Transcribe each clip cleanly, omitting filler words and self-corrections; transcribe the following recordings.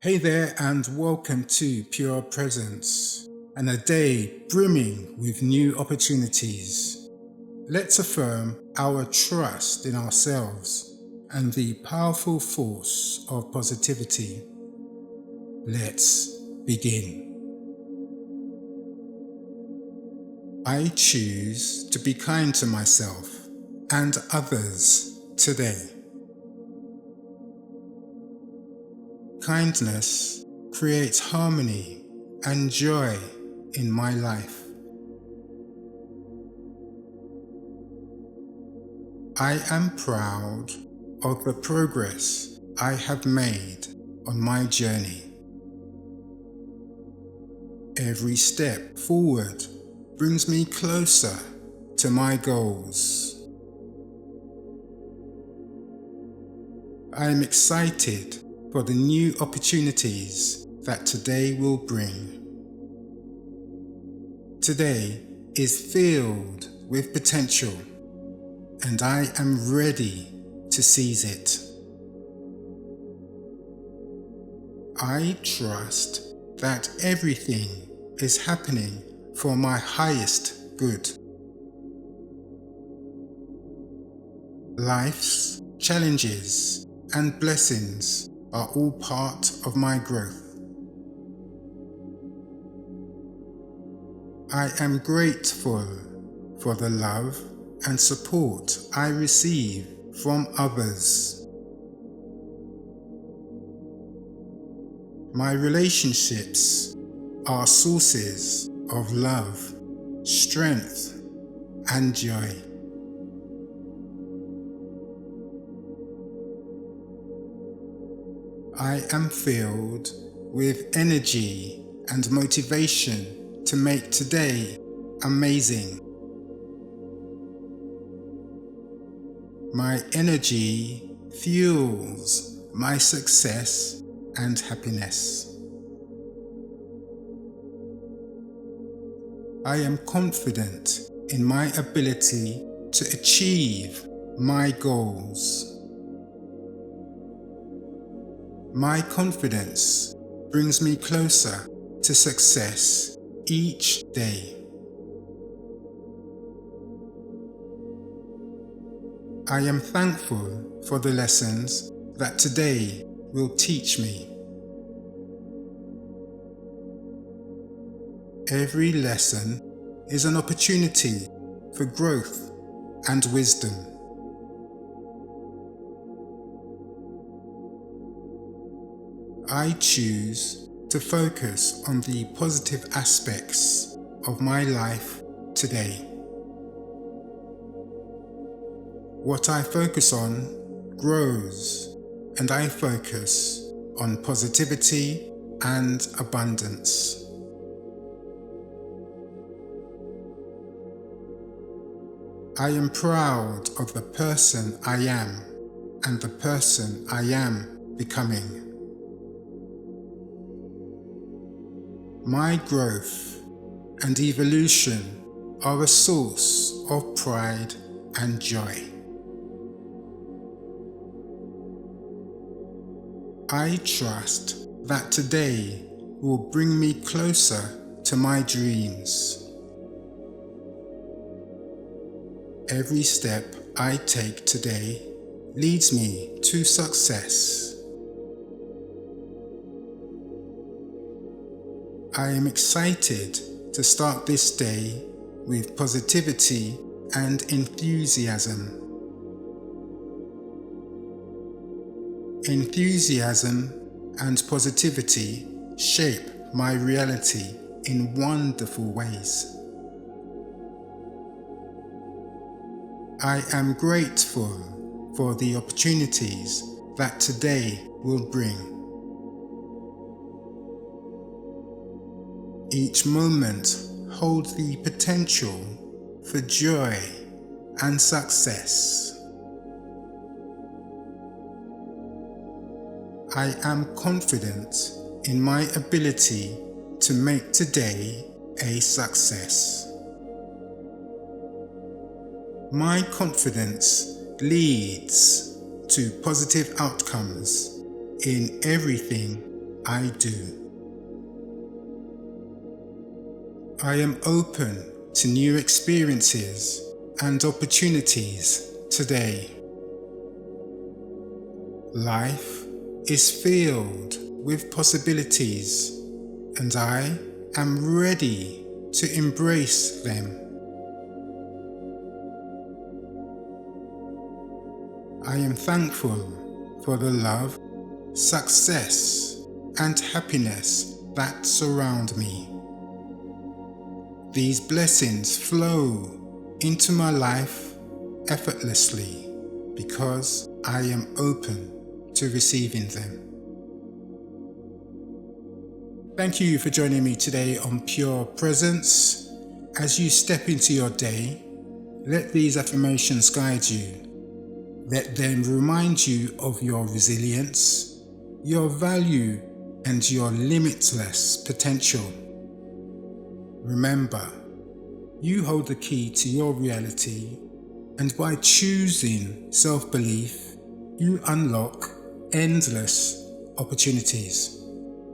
Hey there, and welcome to Pure Presence and a day brimming with new opportunities. Let's affirm our trust in ourselves and the powerful force of positivity. Let's begin. I choose to be kind to myself and others today. Kindness creates harmony and joy in my life. I am proud of the progress I have made on my journey. Every step forward brings me closer to my goals. I am excited for the new opportunities that today will bring. Today is filled with potential, and I am ready to seize it. I trust that everything is happening for my highest good. Life's challenges and blessings are all part of my growth. I am grateful for the love and support I receive from others. My relationships are sources of love, strength, and joy. I am filled with energy and motivation to make today amazing. My energy fuels my success and happiness. I am confident in my ability to achieve my goals. My confidence brings me closer to success each day. I am thankful for the lessons that today will teach me. Every lesson is an opportunity for growth and wisdom. I choose to focus on the positive aspects of my life today. What I focus on grows, and I focus on positivity and abundance. I am proud of the person I am and the person I am becoming. My growth and evolution are a source of pride and joy. I trust that today will bring me closer to my dreams. Every step I take today leads me to success. I am excited to start this day with positivity and enthusiasm. Enthusiasm and positivity shape my reality in wonderful ways. I am grateful for the opportunities that today will bring. Each moment holds the potential for joy and success. I am confident in my ability to make today a success. My confidence leads to positive outcomes in everything I do. I am open to new experiences and opportunities today. Life is filled with possibilities, and I am ready to embrace them. I am thankful for the love, success, and happiness that surround me. These blessings flow into my life effortlessly because I am open to receiving them. Thank you for joining me today on Pure Presence. As you step into your day, let these affirmations guide you. Let them remind you of your resilience, your value, and your limitless potential. Remember, you hold the key to your reality, and by choosing self-belief, you unlock endless opportunities.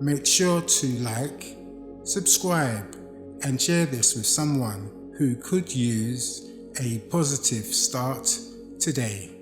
Make sure to like, subscribe, and share this with someone who could use a positive start today.